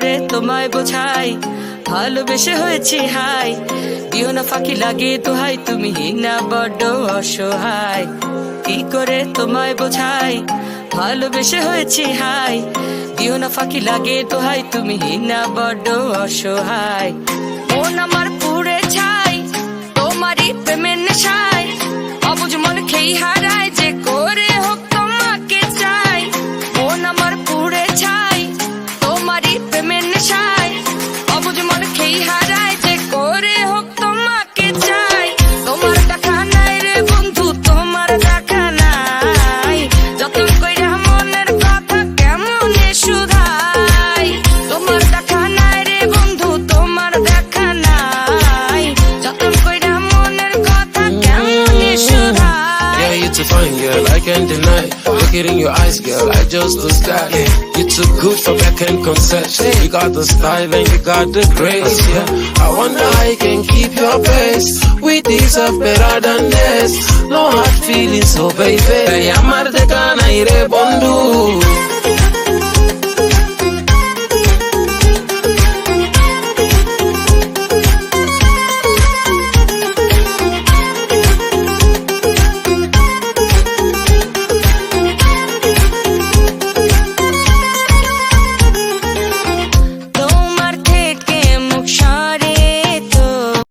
করে তোমায় বোঝাই ভালোবেসে হয়েছি হাই দিও না ফাঁকি লাগে দোহাই তুমি না বড্ড অসহায় কি করে তোমায় বোঝাই ভালোবেসে হয়েছি হাই দিও না ফাঁকি লাগে দোহাই তুমি না বড্ড অসহায় মন আমার পুড়ে ছাই তোমারই প্রেমের নেশায় অবুঝ মন খেই হারায় যে করে হোক তোমাকে চাই মন আমার পুড়ে ছাই তোমারই প্রেমের নেশায় অবুঝ মন খেই হারায় যে করে হোক তোমাকে চাই তোমার দেখা নাই রে বন্ধু তোমার দেখা নাই যতন কইরা মনের কথা কেমনে শুধাই তোমার দেখা নাই রে বন্ধু তোমার দেখা নাই যতন কইরা মনের কথা কেমনে শুধাই Yeah, you're too fine, girl, I can't deny. Look it in your eyes, girl, I just lose sky. You're too good for backhand conception. You got the style and you got the grace, yeah. I wonder how you can keep your pace. We deserve better than this. No hard feelings, so baby. Te llamarte cana iré bondu.